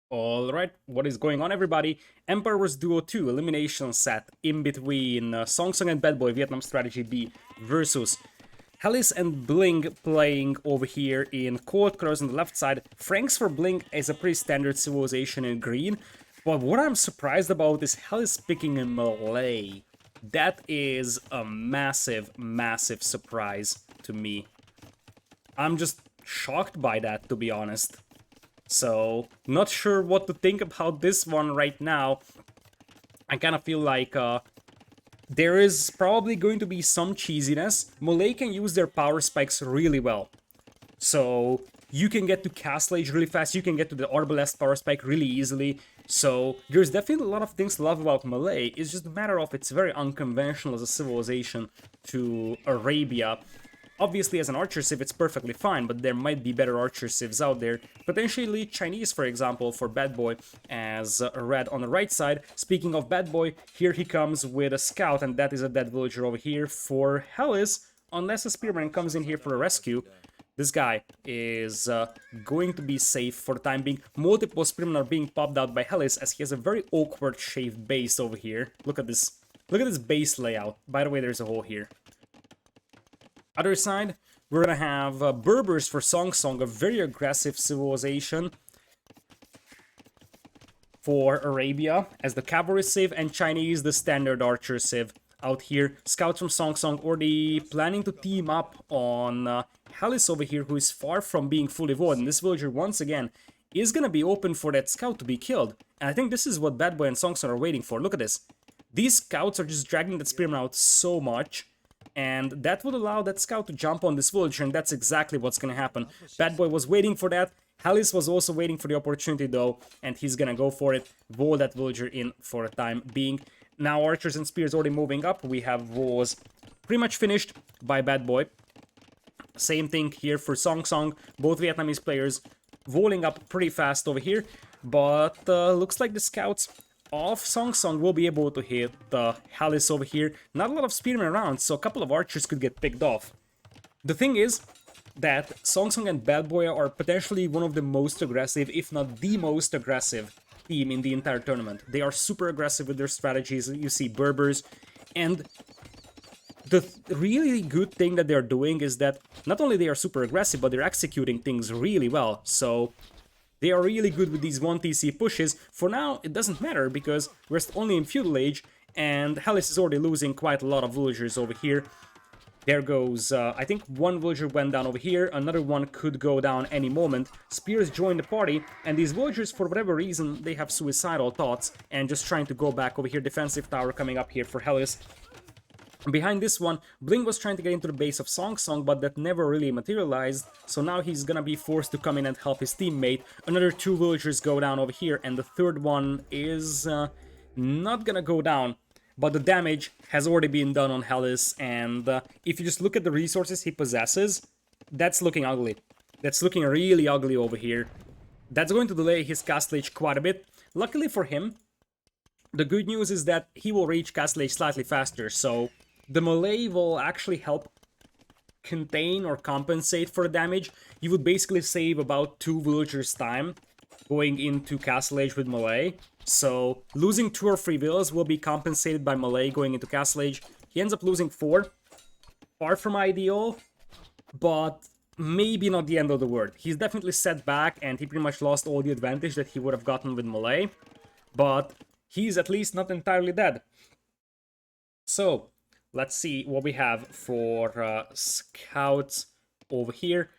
Alright, what is going on, everybody? Emperor's Duo 2 elimination set in between Song Song and Bad Boy Vietnam Strategy B versus Hallis+BlinG playing over here in Cold Colors on the left side. Franks for BlinG is a pretty standard civilization in green, but what I'm surprised about is Hallis picking in Malay. That is a massive, massive surprise to me. I'm just shocked by that, to be honest. So, not sure what to think about this one right now. I kind of feel like there is probably going to be some cheesiness. Malay can use their power spikes really well. So, you can get to Castle Age really fast, you can get to the Arbalest power spike really easily. So, there's definitely a lot of things to love about Malay. It's just a matter of it's very unconventional as a civilization to Arabia. Obviously, as an archer civ, it's perfectly fine, but there might be better archer civs out there. Potentially Chinese, for example, for Bad Boy, as red on the right side. Speaking of Bad Boy, here he comes with a scout, and that is a dead villager over here for Hallis, unless a spearman comes in here for a rescue. This guy is going to be safe for the time being. Multiple spearmen are being popped out by Hallis, as he has a very awkward shaved base over here. Look at this. Look at this base layout. By the way, there's a hole here. Other side, we're gonna have Berbers for Song Song, a very aggressive civilization for Arabia as the cavalry civ, and Chinese the standard archer civ out here. Scouts from Song Song already planning to team up on Hallis over here, who is far from being fully evolved, and this villager once again is gonna be open for that scout to be killed. And I think this is what Bad Boy and Song Song are waiting for. Look at this. These scouts are just dragging that spearman out so much, and that would allow that scout to jump on this villager, and that's exactly what's gonna happen. Bad Boy was waiting for that. Hallis was also waiting for the opportunity though, and he's gonna go for it. Wall that villager in for a time being. Now archers and spears already moving up. We have walls pretty much finished by Bad Boy. Same thing here for Song Song. Both Vietnamese players walling up pretty fast over here, but looks like the scouts of Song Song will be able to hit Hallis over here. Not a lot of spearmen around, so a couple of archers could get picked off. The thing is that Song Song and Bad Boy are potentially one of the most aggressive, if not the most aggressive team in the entire tournament. They are super aggressive with their strategies. You see Berbers, and the really good thing that they're doing is that not only they are super aggressive, but they're executing things really well. So they are really good with these 1TC pushes. For now, it doesn't matter because we're only in Feudal Age, and Hallis is already losing quite a lot of villagers over here. There goes, I think one villager went down over here, another one could go down any moment. Spears join the party, and these villagers, for whatever reason, they have suicidal thoughts, and just trying to go back over here. Defensive tower coming up here for Hallis. Behind this one, BlinG was trying to get into the base of Song Song, but that never really materialized, so now he's gonna be forced to come in and help his teammate. Another two villagers go down over here, and the third one is not gonna go down, but the damage has already been done on Hallis, and if you just look at the resources he possesses, that's looking ugly. That's looking really ugly over here. That's going to delay his Castle Age quite a bit. Luckily for him, the good news is that he will reach Castle Age slightly faster, so the Malay will actually help contain or compensate for the damage. You would basically save about 2 villagers' time going into Castle Age with Malay. So losing 2 or 3 villas will be compensated by Malay going into Castle Age. He ends up losing 4. Far from ideal, but maybe not the end of the world. He's definitely set back, and he pretty much lost all the advantage that he would have gotten with Malay. But he's at least not entirely dead. So let's see what we have for scouts over here.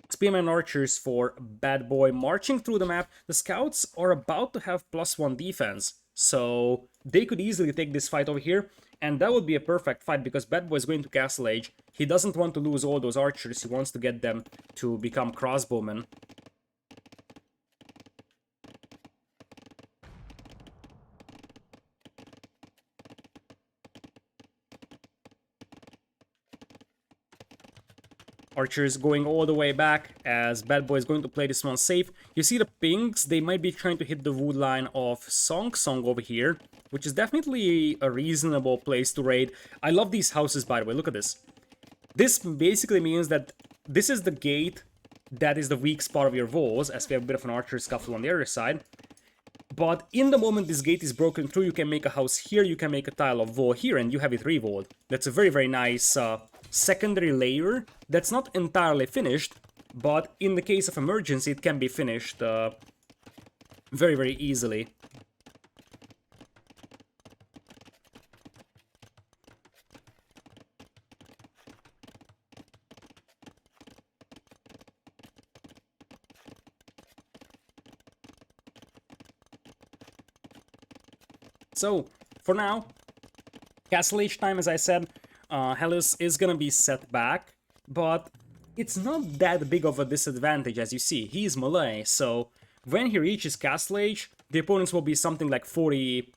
Spearman archers for Bad Boy marching through the map. The scouts are about to have +1 defense, so they could easily take this fight over here, and that would be a perfect fight because Bad Boy is going to Castle Age. He doesn't want to lose all those archers, he wants to get them to become crossbowmen. Archers going all the way back as Bad Boy is going to play this one safe. You see the pings, they might be trying to hit the wood line of Song Song over here, which is definitely a reasonable place to raid. I love these houses, by the way, look at this. This basically means that this is the gate that is the weak spot of your walls, as we have a bit of an archer scuffle on the other side. But in the moment this gate is broken through, you can make a house here, you can make a tile of wall here, and you have it re-walled. That's a very, very nice secondary layer that's not entirely finished, but in the case of emergency, it can be finished very, very easily. So, for now, Castle Age time, as I said, Hallis is gonna be set back, but it's not that big of a disadvantage, as you see. He's melee, so when he reaches Castle Age, the opponents will be something like 40...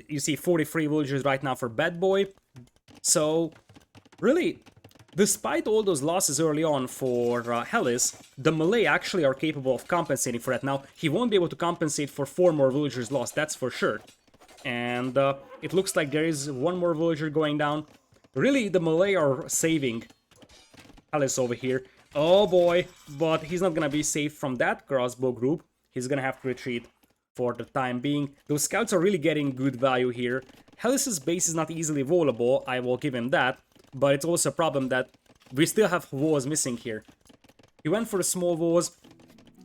You see 43 villagers right now for Bad Boy. So, really, despite all those losses early on for Hallis, the melee actually are capable of compensating for that. Now, he won't be able to compensate for 4 more villagers lost, that's for sure. And it looks like there is 1 more villager going down. Really, the melee are saving Hallis over here. Oh boy, but he's not gonna be safe from that crossbow group. He's gonna have to retreat for the time being. Those scouts are really getting good value here. Hallis's base is not easily wallable, I will give him that. But it's also a problem that we still have walls missing here. He went for the small walls.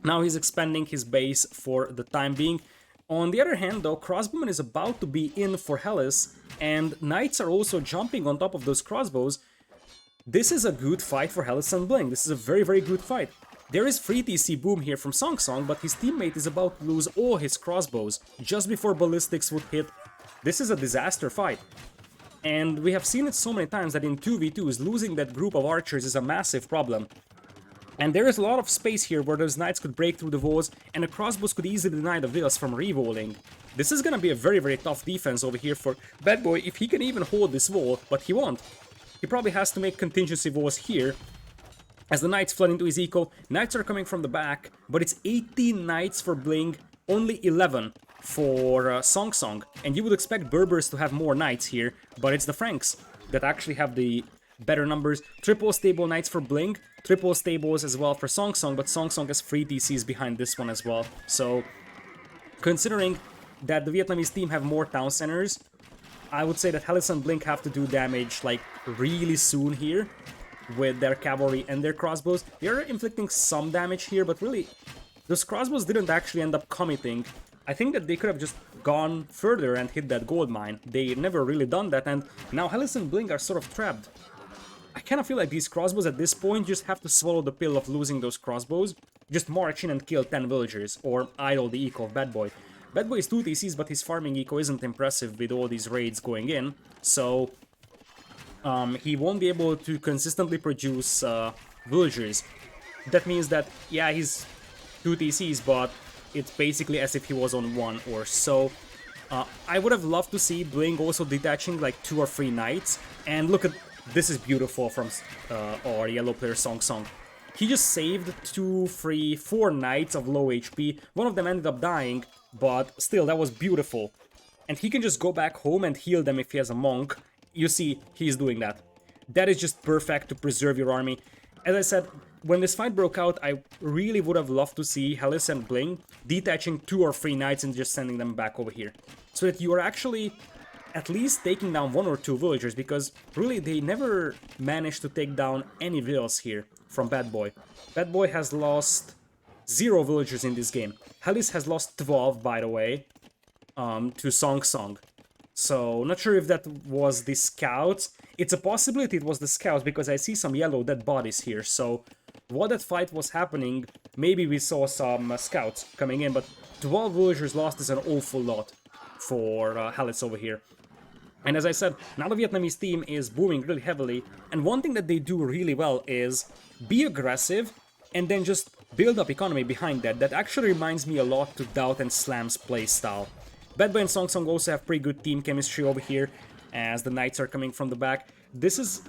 Now he's expanding his base for the time being. On the other hand, though, Crossbowman is about to be in for Hallis, and Knights are also jumping on top of those crossbows. This is a good fight for Hallis+BlinG. This is a very, very good fight. There is free TC Boom here from Song, but his teammate is about to lose all his crossbows just before ballistics would hit. This is a disaster fight. And we have seen it so many times that in 2v2s, losing that group of archers is a massive problem. And there is a lot of space here where those knights could break through the walls, and the crossbows could easily deny the villas from re-walling. This is gonna be a very, very tough defense over here for Bad Boy, if he can even hold this wall, but he won't. He probably has to make contingency walls here, as the knights flood into his eco. Knights are coming from the back, but it's 18 knights for Bling, only 11 for Song. And you would expect Berbers to have more knights here, but it's the Franks that actually have the better numbers. Triple stable knights for Bling, triple stables as well for Song, but Song has free DCs behind this one as well. So, considering that the Vietnamese team have more town centers, I would say that Hallis+BlinG have to do damage like really soon here with their cavalry and their crossbows. They are inflicting some damage here, but really, those crossbows didn't actually end up committing. I think that they could have just gone further and hit that gold mine. They never really done that, and now Hallis+BlinG are sort of trapped. I kind of feel like these crossbows at this point just have to swallow the pill of losing those crossbows. Just march in and kill 10 villagers, or idle the eco of Bad Boy. Bad Boy is 2 TCs, but his farming eco isn't impressive with all these raids going in, so he won't be able to consistently produce villagers. That means that, yeah, he's 2 TCs, but it's basically as if he was on 1 or so. I would have loved to see Bling also detaching like 2 or 3 knights, and look at this is beautiful from our yellow player Song. He just saved 2, 3, 4 knights of low HP. One of them ended up dying, but still, that was beautiful. And he can just go back home and heal them if he has a monk. You see, he's doing that. That is just perfect to preserve your army. As I said, when this fight broke out, I really would have loved to see Hallis+BlinG detaching 2 or 3 knights and just sending them back over here. So that you are actually at least taking down 1 or 2 villagers, because really they never managed to take down any villas here from Bad Boy. Bad Boy has lost 0 villagers in this game. Hallis has lost 12, by the way, to Song. So, not sure if that was the scouts. It's a possibility it was the scouts, because I see some yellow dead bodies here. So, while that fight was happening, maybe we saw some scouts coming in, but 12 villagers lost is an awful lot for Hallis over here. And as I said, now the Vietnamese team is booming really heavily, and one thing that they do really well is be aggressive and then just build up economy behind that. That actually reminds me a lot to Doubt and Slam's playstyle. Bad Boy and Song also have pretty good team chemistry over here, as the knights are coming from the back. This is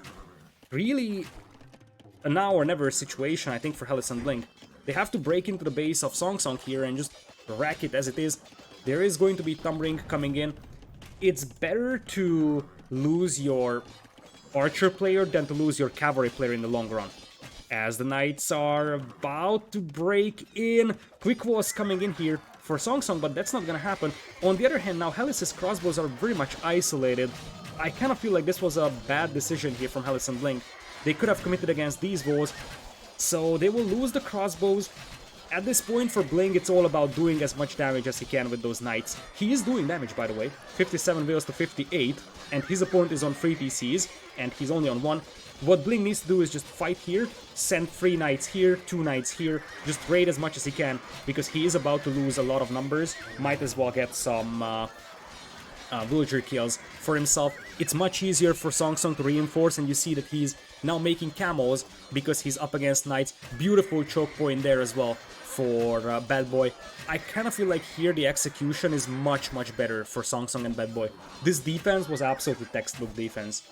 really a now or never situation, I think, for Hallis+BlinG. They have to break into the base of Song here and just rack it as it is. There is going to be Thumbring coming in. It's better to lose your archer player than to lose your cavalry player in the long run. as the Knights are about to break in. Quick was coming in here for Song Song, but that's not gonna happen. On the other hand, now Hallis' crossbows are very much isolated. I kind of feel like this was a bad decision here from Hallis+BlinG. They could have committed against these walls, so they will lose the crossbows. At this point for Bling, it's all about doing as much damage as he can with those Knights. He is doing damage, by the way. 57 wills to 58, and his opponent is on 3 PCs, and he's only on 1. What Bling needs to do is just fight here, send 3 Knights here, 2 Knights here, just raid as much as he can, because he is about to lose a lot of numbers. Might as well get some villager kills for himself. It's much easier for Song Song to reinforce, and you see that he's now making camos because he's up against Knights. Beautiful choke point there as well for Bad Boy. I kind of feel like here the execution is much better for Song Song and Bad Boy. This defense was absolutely textbook defense.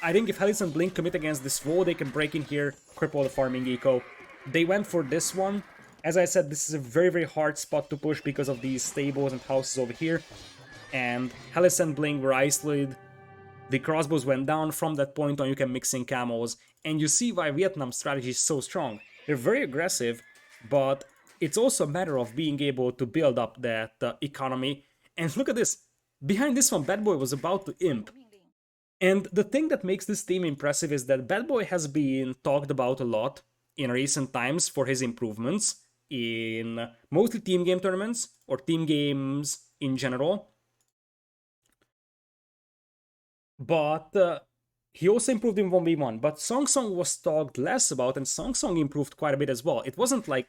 I think if Hallis+BlinG commit against this wall, they can break in here, cripple the farming eco. They went for this one. As I said, this is a very hard spot to push because of these stables and houses over here. And Hallis+BlinG were isolated. The crossbows went down. From that point on, you can mix in camos. And you see why Vietnam's strategy is so strong. They're very aggressive, but it's also a matter of being able to build up that economy. And look at this. Behind this one, Bad Boy was about to imp. And the thing that makes this team impressive is that Bad Boy has been talked about a lot in recent times for his improvements in mostly team game tournaments or team games in general. But he also improved in 1v1. But Song Song was talked less about, and Song Song improved quite a bit as well. It wasn't like,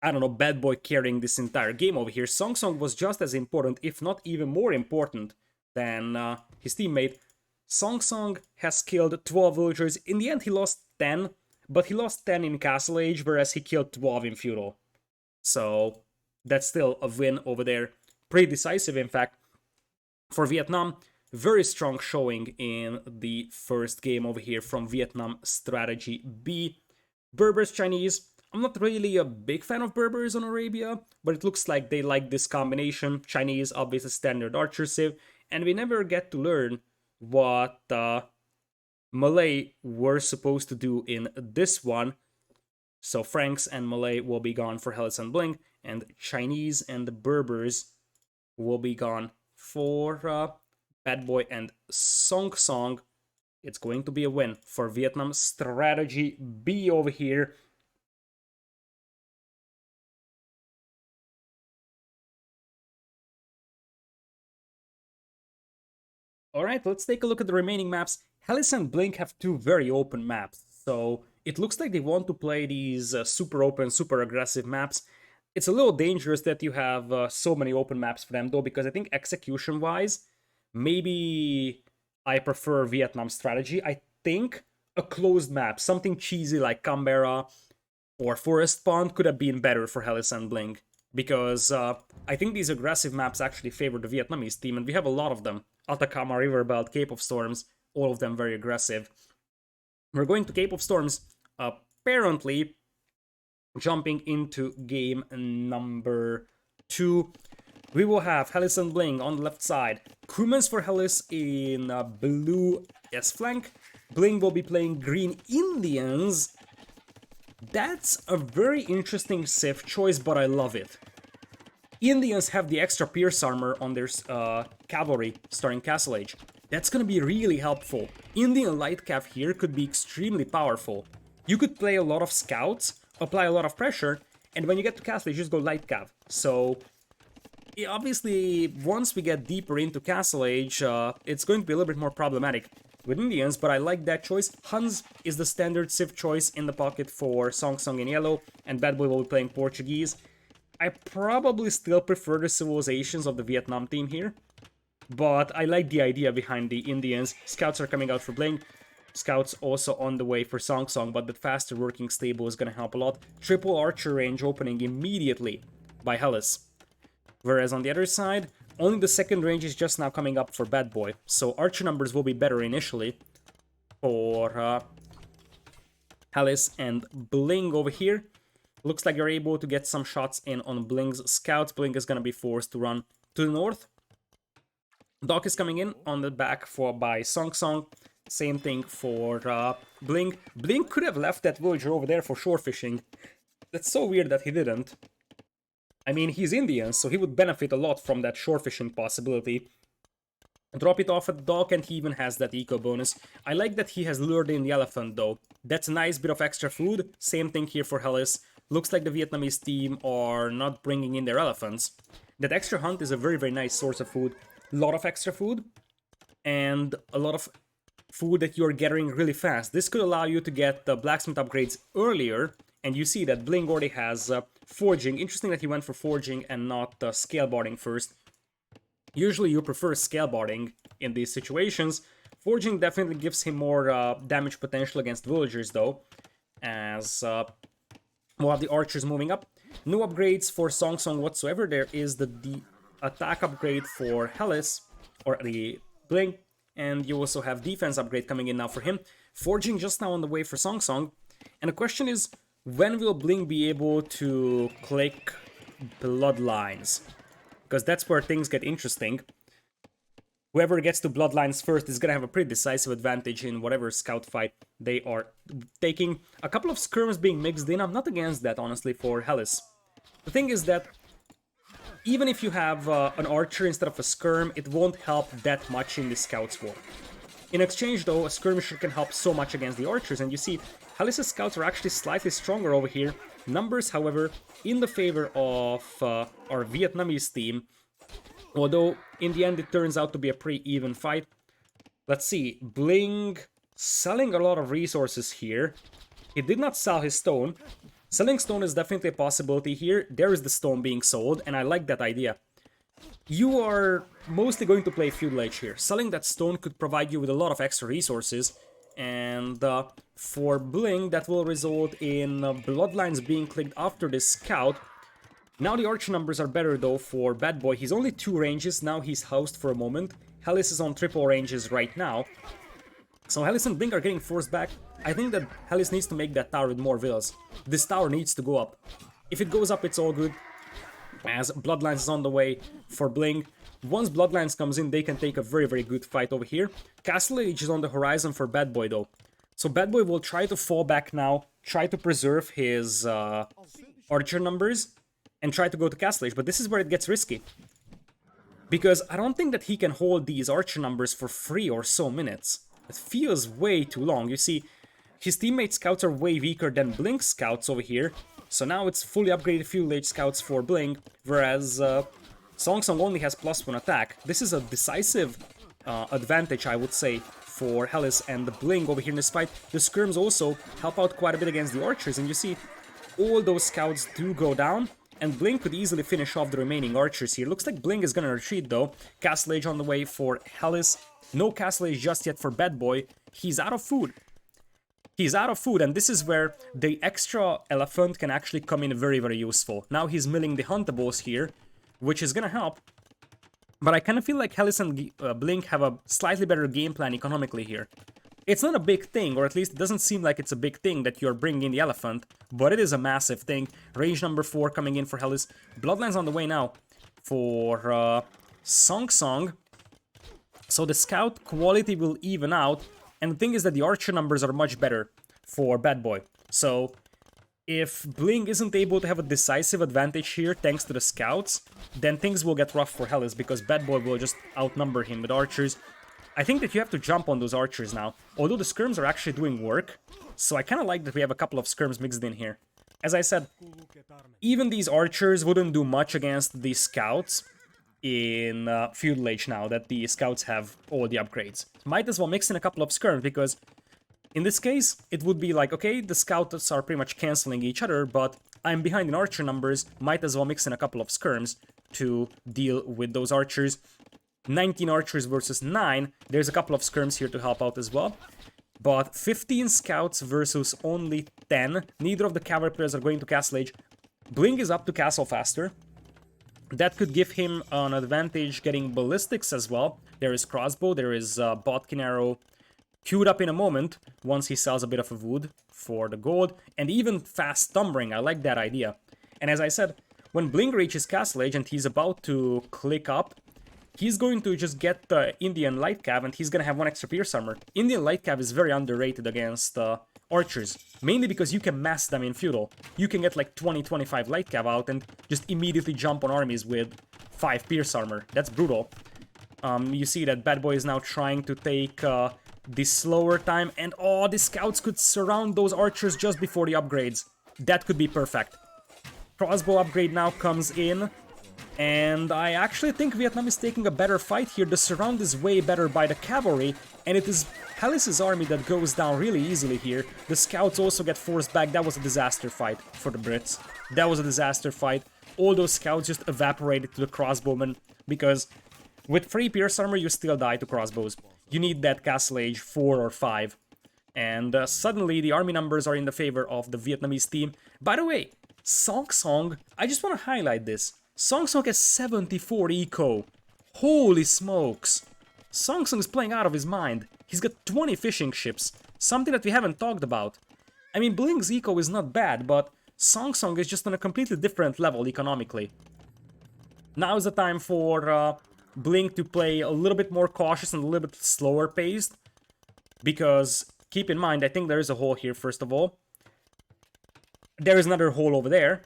I don't know, Bad Boy carrying this entire game over here. Song Song was just as important, if not even more important, than his teammate. Song Song has killed 12 villagers. In the end, he lost 10, but he lost 10 in Castle Age, whereas he killed 12 in Feudal. So that's still a win over there. Pretty decisive, in fact, for Vietnam. Very strong showing in the first game over here from Vietnam Strategy B. Berbers Chinese. I'm not really a big fan of Berbers on Arabia, but it looks like they like this combination. Chinese, obviously standard archer civ, and we never get to learn what Malay were supposed to do in this one. So Franks and Malay will be gone for Hallis+BlinG, and Chinese and the Berbers will be gone for Bad Boy and Song Song. It's going to be a win for Vietnam Strategy B over here. Alright, let's take a look at the remaining maps. Hallis+BlinG have 2 very open maps, so it looks like they want to play these super open, super aggressive maps. It's a little dangerous that you have so many open maps for them though, because I think execution-wise, maybe I prefer Vietnam Strategy. I think a closed map, something cheesy like Canberra or Forest Pond could have been better for Hallis+BlinG, because I think these aggressive maps actually favor the Vietnamese team, and we have a lot of them. Atacama, Riverbelt, Cape of Storms, all of them very aggressive. We're going to Cape of Storms, apparently jumping into game number 2. We will have Hallis+BlinG on the left side. Crewmans for Hallis in blue S-flank. Bling will be playing Green Indians. That's a very interesting civ choice, but I love it. Indians have the extra pierce armor on their cavalry starting Castle Age. That's gonna be really helpful. Indian light cav here could be extremely powerful. You could play a lot of scouts, apply a lot of pressure, and when you get to Castle Age, just go light cav. So obviously, once we get deeper into Castle Age, it's going to be a little bit more problematic with Indians, but I like that choice. Huns is the standard civ choice in the pocket for Song Song in yellow, and Bad Boy will be playing Portuguese. I probably still prefer the civilizations of the Vietnam team here, but I like the idea behind the Indians. Scouts are coming out for Bling. Scouts also on the way for Song Song, but the faster working stable is going to help a lot. Triple archer range opening immediately by Hallis. Whereas on the other side, only the second range is just now coming up for Bad Boy. So archer numbers will be better initially for Hallis+BlinG over here. Looks like you're able to get some shots in on Bling's scouts. Bling is going to be forced to run to the north. Doc is coming in on the back by Song Song. Same thing for BlinG. BlinG could have left that villager over there for shore fishing. That's so weird that he didn't. I mean, he's Indian, so he would benefit a lot from that shore fishing possibility. Drop it off at the dock, and he even has that eco bonus. I like that he has lured in the elephant, though. That's a nice bit of extra food. Same thing here for Hallis. Looks like the Vietnamese team are not bringing in their elephants. That extra hunt is a very, very nice source of food. A lot of extra food, and a lot of food that you're gathering really fast. This could allow you to get the blacksmith upgrades earlier, and you see that BlinG already has forging. Interesting that he went for forging and not scaleboarding first. Usually you prefer scaleboarding in these situations. Forging definitely gives him more damage potential against villagers, though, as we'll have the archers moving up. No upgrades for Song Song whatsoever. There is the attack upgrade for Hallis, or the BlinG, and you also have defense upgrade coming in now for him. Forging just now on the way for Song Song. And the question is, when will BlinG be able to click Bloodlines? Because that's where things get interesting. Whoever gets to Bloodlines first is gonna have a pretty decisive advantage in whatever scout fight they are taking. A couple of skirms being mixed in, I'm not against that, honestly, for Hallis. The thing is that even if you have an archer instead of a skirm, it won't help that much in the scouts war. In exchange, though, a skirmisher can help so much against the archers, and you see, Hallis' scouts are actually slightly stronger over here. Numbers, however, in the favor of our Vietnamese team, although in the end it turns out to be a pretty even fight. Let's see, BlinG selling a lot of resources here. He did not sell his stone. Selling stone is definitely a possibility here. There is the stone being sold, and I like that idea. You are mostly going to play Feudal Age here. Selling that stone could provide you with a lot of extra resources, and for BlinG that will result in Bloodlines being clicked after this scout. Now the archer numbers are better, though, for Bad Boy. He's only 2 ranges, now he's housed for a moment. Hallis is on triple ranges right now. So Hallis and BlinG are getting forced back. I think that Hallis needs to make that tower with more villas. This tower needs to go up. If it goes up, it's all good, as Bloodlines is on the way for BlinG. Once Bloodlines comes in, they can take a very, very good fight over here. Castle Age is on the horizon for Bad Boy, though. So Bad Boy will try to fall back now, try to preserve his archer numbers, and try to go to Castle Age, but this is where it gets risky. Because I don't think that he can hold these archer numbers for 3 or so minutes. It feels way too long. You see, his teammate scouts are way weaker than BlinG scouts over here. So now it's fully upgraded Feudal Age scouts for BlinG, whereas Song Song only has +1 attack. This is a decisive advantage, I would say, for Hallis and the BlinG over here in this fight. The skirms also help out quite a bit against the archers, and you see, all those scouts do go down, and BlinG could easily finish off the remaining archers here. Looks like BlinG is gonna retreat, though. Castle Age on the way for Hallis. No Castle Age just yet for Bad Boy. He's out of food. He's out of food, and this is where the extra elephant can actually come in very, very useful. Now he's milling the huntables here, which is gonna help. But I kind of feel like Hallis and BlinG have a slightly better game plan economically here. It's not a big thing, or at least it doesn't seem like it's a big thing that you're bringing in the elephant, but it is a massive thing. Range number 4 coming in for Hallis. Bloodlines on the way now for Song Song. So the scout quality will even out, and the thing is that the archer numbers are much better for Bad Boy. So if BlinG isn't able to have a decisive advantage here thanks to the scouts, then things will get rough for Hallis, because Bad Boy will just outnumber him with archers. I think that you have to jump on those archers now, although the skirms are actually doing work, so I kind of like that we have a couple of skirms mixed in here. As I said, even these archers wouldn't do much against the scouts in Feudal Age now that the scouts have all the upgrades. Might as well mix in a couple of skirms, because in this case, it would be like, okay, the scouts are pretty much cancelling each other, but I'm behind in archer numbers, might as well mix in a couple of skirms to deal with those archers. 19 archers versus 9, there's a couple of skirms here to help out as well. But 15 scouts versus only 10, neither of the cavalry players are going to Castle Age. BlinG is up to castle faster. That could give him an advantage getting ballistics as well. There is crossbow, there is Bodkin arrow queued up in a moment once he sells a bit of a wood for the gold, and even fast stumbling. I like that idea. And as I said, when BlinG reaches Castle Age and he's about to click up, he's going to just get the Indian Light Cav and he's gonna have one extra Pierce Armor. Indian Light Cav is very underrated against archers, mainly because you can mass them in Feudal. You can get like 20-25 Light Cav out and just immediately jump on armies with 5 Pierce Armor. That's brutal. You see that Bad Boy is now trying to take the slower time, and oh, the scouts could surround those archers just before the upgrades. That could be perfect. Crossbow upgrade now comes in, and I actually think Vietnam is taking a better fight here. The surround is way better by the cavalry, and it is Hallis' army that goes down really easily here. The scouts also get forced back. That was a disaster fight for the Brits. That was a disaster fight. All those scouts just evaporated to the crossbowmen, because with 3 Pierce Armor you still die to crossbows. You need that Castle Age 4 or 5. And suddenly the army numbers are in the favor of the Vietnamese team. By the way, Song Song, I just want to highlight this. Song Song has 74 eco. Holy smokes. Song Song is playing out of his mind. He's got 20 fishing ships, something that we haven't talked about. I mean, BlinG's eco is not bad, but Song Song is just on a completely different level economically. Now is the time for BlinG to play a little bit more cautious and a little bit slower paced, because keep in mind, I think there is a hole here first of all. There is another hole over there.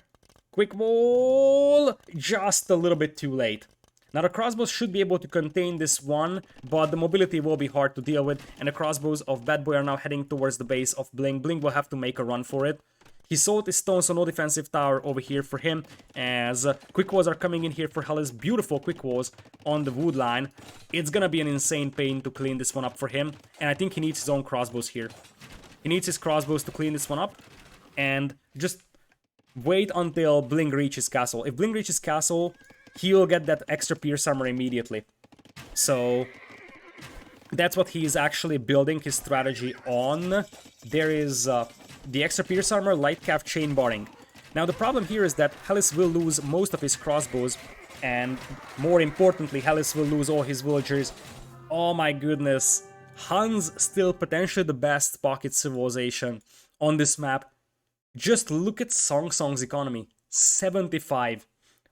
Quick ball! Just a little bit too late. Now the crossbows should be able to contain this one, but the mobility will be hard to deal with, and the crossbows of Bad Boy are now heading towards the base of BlinG. BlinG will have to make a run for it. He sold his stone, so no defensive tower over here for him, as quick walls are coming in here for Hallis. Beautiful quick walls on the wood line. It's gonna be an insane pain to clean this one up for him, and I think he needs his own crossbows here. He needs his crossbows to clean this one up, and just wait until BlinG reaches castle. If BlinG reaches castle, he'll get that extra Pierce Armor immediately. So that's what he's actually building his strategy on. There is the extra Pierce Armor, Light Cav, Chain Barring. Now the problem here is that Hallis will lose most of his crossbows, and more importantly, Hallis will lose all his villagers. Oh my goodness. Huns still potentially the best pocket civilization on this map. Just look at Song Song's economy. 75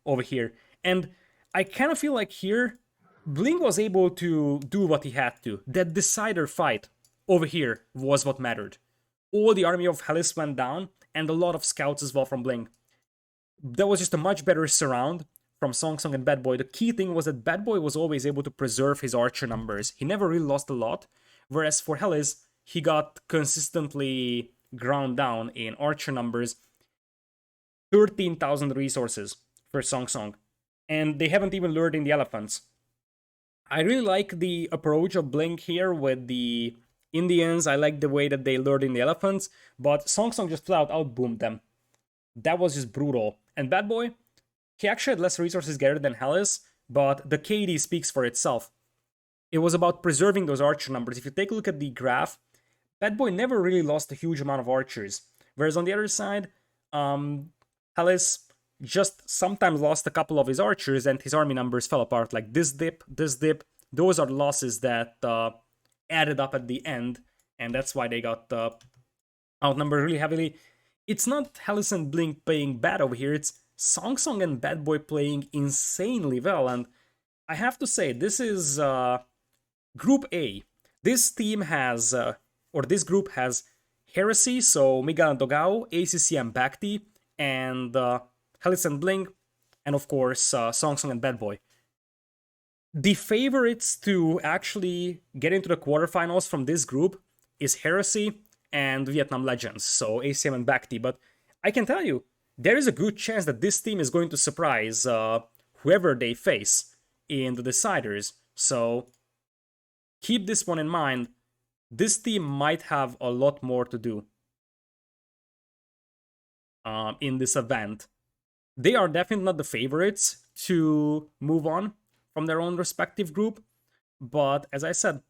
over here. And I kind of feel like here, BlinG was able to do what he had to. That decider fight over here was what mattered. All the army of Hallis went down, and a lot of scouts as well from BlinG. That was just a much better surround from Song Song and Bad Boy. The key thing was that Bad Boy was always able to preserve his archer numbers. He never really lost a lot, whereas for Hallis, he got consistently ground down in archer numbers. 13,000 resources for Song Song, and they haven't even lured in the elephants. I really like the approach of BlinG here with the Indians. I like the way that they lured in the elephants, but Song Song just flat out outboomed them. That was just brutal. And Bad Boy, he actually had less resources gathered than Hallis, but the KD speaks for itself. It was about preserving those archer numbers. If you take a look at the graph, Bad Boy never really lost a huge amount of archers. Whereas on the other side, Hallis just sometimes lost a couple of his archers and his army numbers fell apart. Like this dip. Those are losses that added up at the end, and that's why they got outnumbered really heavily. It's not Hallis and BlinG playing bad over here, it's Song Song and Bad Boy playing insanely well, and I have to say, this is Group A. This team has, or this group has Heresy, so Miguel and Dogao, ACC and Bhakti, and Hallis and BlinG, and of course Song Song and Bad Boy. The favorites to actually get into the quarterfinals from this group is Heresy and Vietnam Legends, so ACM and Bhakti, but I can tell you, there is a good chance that this team is going to surprise whoever they face in the deciders, so keep this one in mind. This team might have a lot more to do in this event. They are definitely not the favorites to move on from their own respective group, but as I said,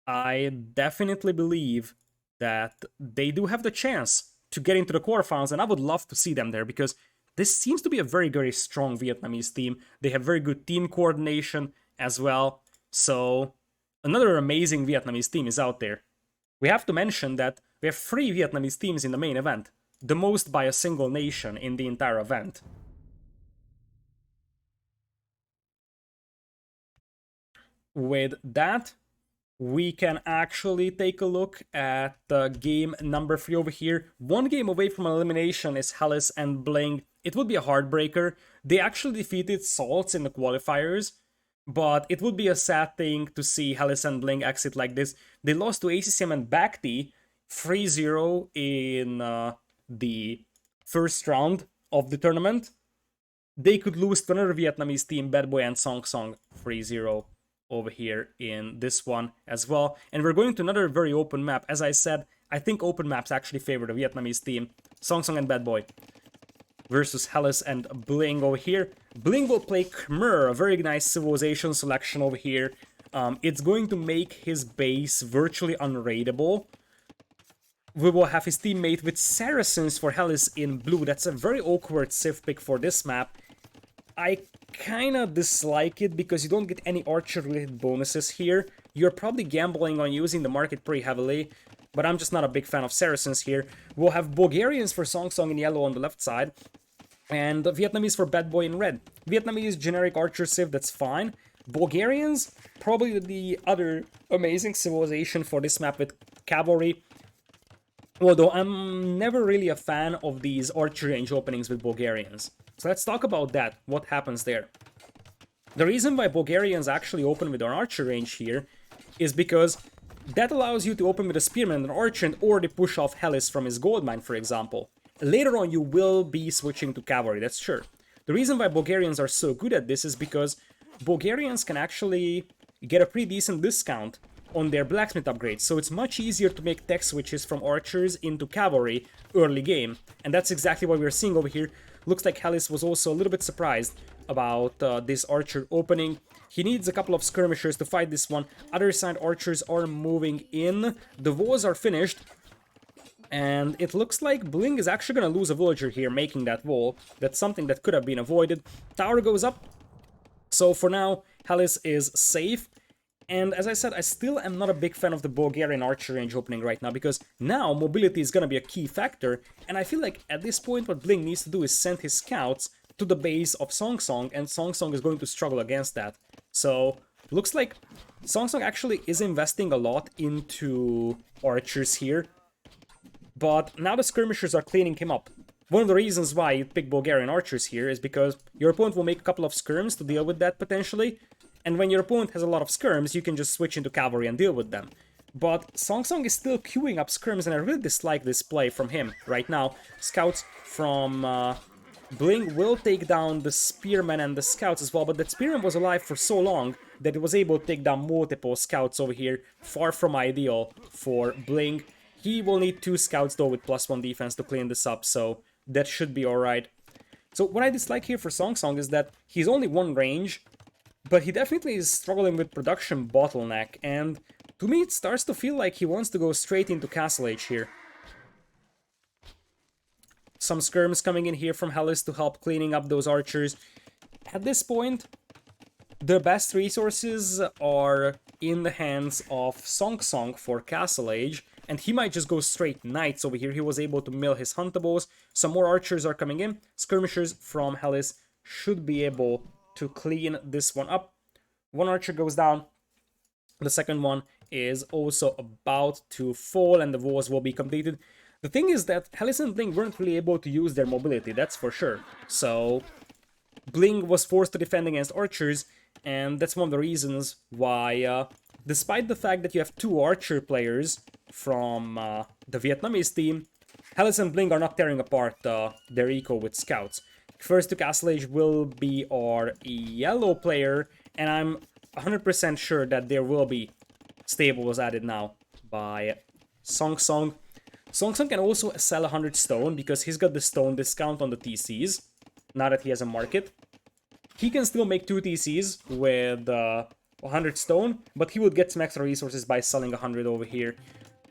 I definitely believe that they do have the chance to get into the quarterfinals, and I would love to see them there, because this seems to be a very, very strong Vietnamese team. They have very good team coordination as well, so another amazing Vietnamese team is out there. We have to mention that we have 3 Vietnamese teams in the main event, the most by a single nation in the entire event. with that, we can actually take a look at game number 3 over here. One game away from elimination is Hallis+BlinG. It would be a heartbreaker. They actually defeated Salts in the qualifiers, but it would be a sad thing to see Hallis+BlinG exit like this. They lost to ACCM and Bacti 3-0 in the first round of the tournament. They could lose to another Vietnamese team, Bad Boy and Song Song 3-0 over here in this one as well. And we're going to another very open map. As I said, I think open maps actually favor the Vietnamese team. Song Song and Bad Boy versus Hallis+BlinG over here. BlinG will play Khmer, a very nice civilization selection over here. It's going to make his base virtually unraidable. We will have his teammate with Saracens for Hallis in blue. That's a very awkward Civ pick for this map. I kinda dislike it because you don't get any archer-related bonuses here. You're probably gambling on using the market pretty heavily, but I'm just not a big fan of Saracens here. We'll have Bulgarians for Song Song in yellow on the left side, and Vietnamese for Bad Boy in red. Vietnamese generic archer civ, that's fine. Bulgarians, probably the other amazing civilization for this map with cavalry. Although I'm never really a fan of these archer range openings with Bulgarians. So let's talk about that, what happens there. The reason why Bulgarians actually open with an archer range here is because that allows you to open with a spearman and an archer and already push off Hallis from his gold mine, for example. Later on you will be switching to cavalry, that's sure. The reason why Bulgarians are so good at this is because Bulgarians can actually get a pretty decent discount on their blacksmith upgrades, so it's much easier to make tech switches from archers into cavalry early game, and that's exactly what we're seeing over here. Looks like Hallis was also a little bit surprised about this archer opening. He needs a couple of skirmishers to fight this one. Other side archers are moving in. The walls are finished. And it looks like BlinG is actually going to lose a villager here making that wall. That's something that could have been avoided. Tower goes up. So for now, Hallis is safe. And as I said, I still am not a big fan of the Bulgarian archer range opening right now, because now mobility is going to be a key factor, and I feel like at this point what BlinG needs to do is send his scouts to the base of Song Song, and Song Song is going to struggle against that. So, looks like Song Song actually is investing a lot into archers here, but now the skirmishers are cleaning him up. One of the reasons why you pick Bulgarian archers here is because your opponent will make a couple of skirms to deal with that potentially, and when your opponent has a lot of skirms, you can just switch into cavalry and deal with them. But Song Song is still queuing up skirms, and I really dislike this play from him right now. Scouts from BlinG will take down the spearmen and the scouts as well, but that spearman was alive for so long that it was able to take down multiple scouts over here. Far from ideal for BlinG. He will need 2 scouts though with +1 defense to clean this up, so that should be alright. So what I dislike here for Song Song is that he's only one range, but he definitely is struggling with production bottleneck, and to me it starts to feel like he wants to go straight into Castle Age here. Some skirms coming in here from Hallis to help cleaning up those archers. At this point, the best resources are in the hands of Song Song for Castle Age, and he might just go straight knights over here. He was able to mill his huntables. Some more archers are coming in. Skirmishers from Hallis should be able to clean this one up. One archer goes down. The second one is also about to fall, and the walls will be completed. The thing is that Hallis and BlinG weren't really able to use their mobility, that's for sure. So BlinG was forced to defend against archers, and that's one of the reasons why, despite the fact that you have 2 archer players from the Vietnamese team, Hallis and BlinG are not tearing apart their eco with scouts. First to Castle Age will be our yellow player, and I'm 100% sure that there will be stables added now by Song Song. Song Song can also sell 100 stone because he's got the stone discount on the TCs, now that he has a market. He can still make 2 TCs with 100 stone, but he would get some extra resources by selling 100 over here.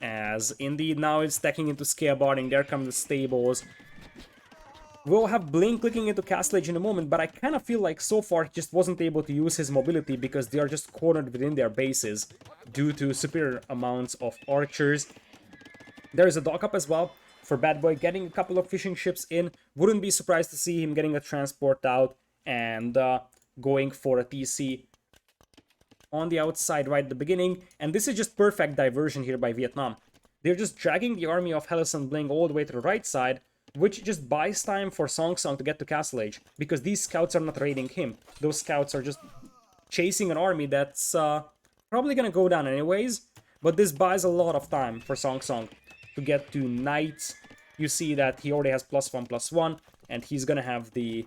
As indeed now it's stacking into scale barding, there come the stables. We'll have BlinG clicking into Castle Age in a moment, but I kind of feel like so far he just wasn't able to use his mobility because they are just cornered within their bases due to superior amounts of archers. There is a dock up as well for Bad Boy, getting a couple of fishing ships in. Wouldn't be surprised to see him getting a transport out and going for a TC. on the outside right at the beginning, and this is just perfect diversion here by Vietnam. They're just dragging the army of Hallis+BlinG all the way to the right side, which just buys time for Song Song to get to Castle Age, because these scouts are not raiding him. Those scouts are just chasing an army that's probably gonna go down anyways, but this buys a lot of time for Song Song to get to Knights. You see that he already has +1/+1, and he's gonna have the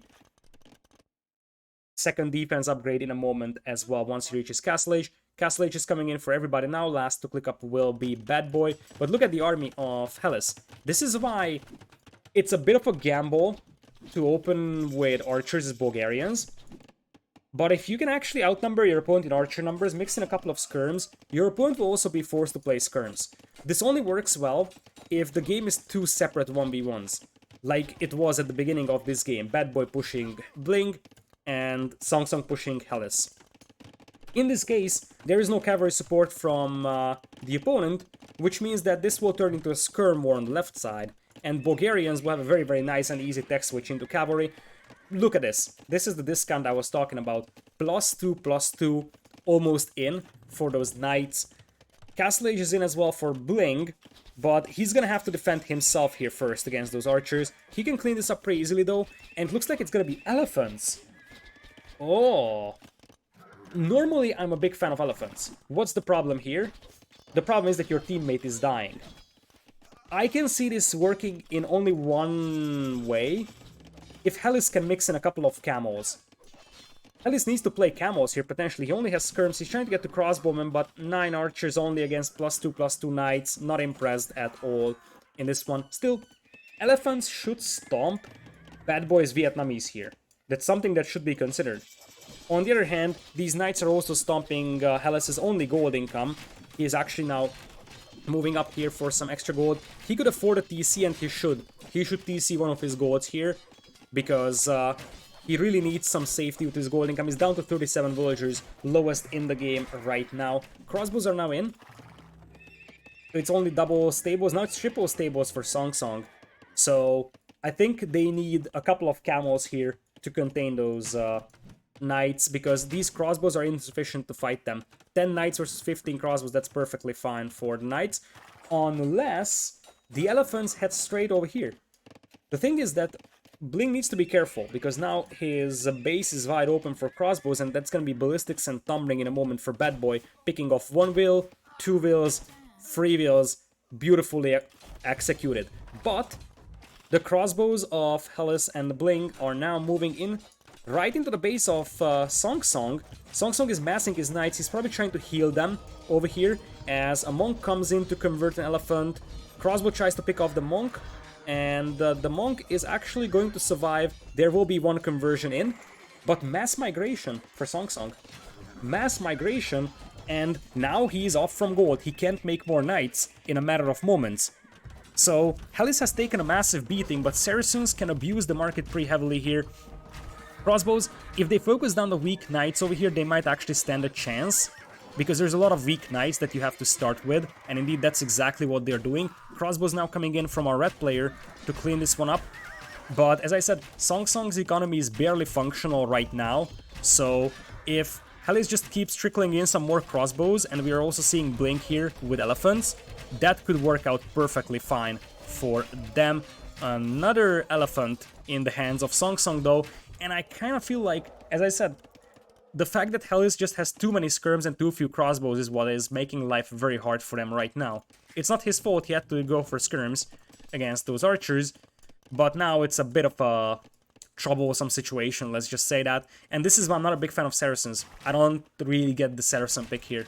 second defense upgrade in a moment as well once he reaches Castle Age. Castle Age is coming in for everybody now. Last to click up will be Bad Boy. But look at the army of Hallis. This is why it's a bit of a gamble to open with archers as Bulgarians. But if you can actually outnumber your opponent in archer numbers, mix in a couple of skirms, your opponent will also be forced to play skirms. This only works well if the game is two separate 1v1s, like it was at the beginning of this game. Bad Boy pushing Bling and Song Song pushing Hallis. In this case, there is no cavalry support from the opponent, which means that this will turn into a skirm war on the left side, and Bulgarians will have a very, very nice and easy tech switch into cavalry. Look at this. This is the discount I was talking about. +2/+2, almost in for those knights. Castle Age is in as well for Bling, but he's gonna have to defend himself here first against those archers. He can clean this up pretty easily though, and it looks like it's gonna be elephants. Oh. Normally, I'm a big fan of elephants. What's the problem here? The problem is that your teammate is dying. I can see this working in only one way. If Hallis can mix in a couple of camels. Hallis needs to play camels here, potentially. He only has skirms. He's trying to get to crossbowmen, but 9 archers only against +2/+2 knights. Not impressed at all in this one. Still, elephants should stomp Bad Boy's Vietnamese here. That's something that should be considered. On the other hand, these knights are also stomping Hallis' only gold income. He is actually now moving up here for some extra gold. He could afford a TC, and he should. He should TC one of his golds here, because he really needs some safety with his gold income. He's down to 37 villagers, lowest in the game right now. Crossbows are now in. It's only double stables. Now it's triple stables for Song Song. So I think they need a couple of camels here to contain those knights, because these crossbows are insufficient to fight them. 10 knights versus 15 crossbows, that's perfectly fine for the knights, unless the elephants head straight over here. The thing is that Bling needs to be careful, because now his base is wide open for crossbows, and that's going to be ballistics and tumbling in a moment for Bad Boy, picking off 1 wheel, 2 wheels, 3 wheels, beautifully executed. But the crossbows of Hallis and Bling are now moving in right into the base of Song Song. Song Song is massing his knights. He's probably trying to heal them over here as a monk comes in to convert an elephant. Crossbow tries to pick off the monk, and the monk is actually going to survive. There will be one conversion in, but mass migration for Song Song. Mass migration, and now he's off from gold. He can't make more knights in a matter of moments. So Hallis has taken a massive beating, but Saracens can abuse the market pretty heavily here. Crossbows, if they focus down the weak knights over here, they might actually stand a chance, because there's a lot of weak knights that you have to start with, and indeed that's exactly what they're doing. Crossbows now coming in from our red player to clean this one up. But as I said, Song Song's economy is barely functional right now, so if Hallis just keeps trickling in some more crossbows, and we are also seeing Bling here with elephants, that could work out perfectly fine for them. Another elephant in the hands of Song Song though, and I kind of feel like, as I said, the fact that Hallis just has too many skirms and too few crossbows is what is making life very hard for them right now. It's not his fault, he had to go for skirms against those archers, but now it's a bit of a troublesome situation, let's just say that. And this is why I'm not a big fan of Saracens. I don't really get the Saracen pick here.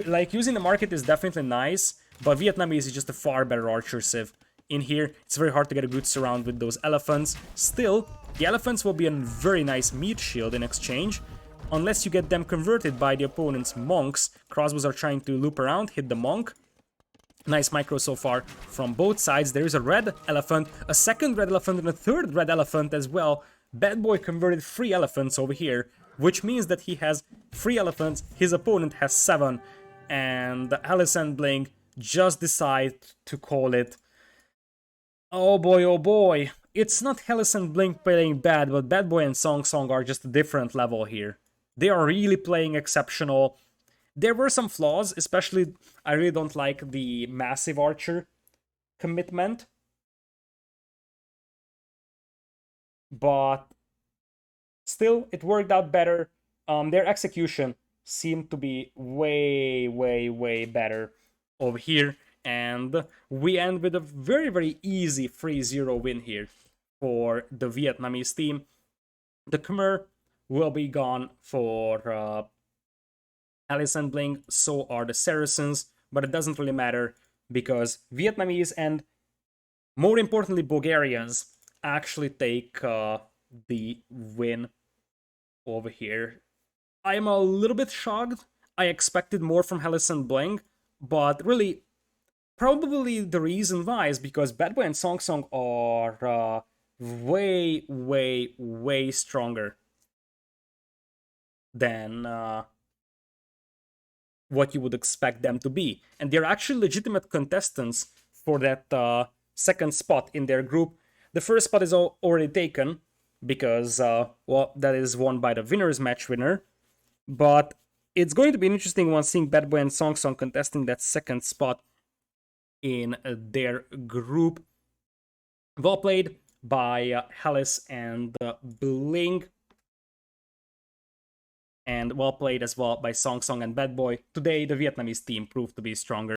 Like, using the market is definitely nice, but Vietnamese is just a far better archer civ. In here, it's very hard to get a good surround with those elephants. Still, the elephants will be a very nice meat shield in exchange, unless you get them converted by the opponent's monks. Crossbows are trying to loop around, hit the monk. Nice micro so far from both sides. There is a red elephant, a second red elephant, and a third red elephant as well. Bad Boy converted 3 elephants over here, which means that he has 3 elephants, his opponent has 7, and Hallis+BlinG just decide to call it. Oh boy, it's not Hallis+BlinG playing bad, but Bad Boy and Song Song are just a different level here. They are really playing exceptional. There were some flaws, especially I really don't like the massive archer commitment, but still, it worked out better. Their execution seemed to be way, way, way better over here. And we end with a very, very easy 3-0 win here for the Vietnamese team. The Khmer will be gone for Hallis+BlinG, so are the Saracens, but it doesn't really matter because Vietnamese and more importantly Bulgarians actually take the win over here. I am a little bit shocked. I expected more from Hallis+BlinG, but really, probably the reason why is because Bad Boy and Song Song are way, way, way stronger than what you would expect them to be. And they're actually legitimate contestants for that second spot in their group. The first spot is already taken because, well, that is won by the winner's match winner. But it's going to be an interesting one seeing Bad Boy and Song Song contesting that second spot in their group. Well played by Hallis and BlinG. And well played as well by Song Song and Bad Boy. Today, the Vietnamese team proved to be stronger.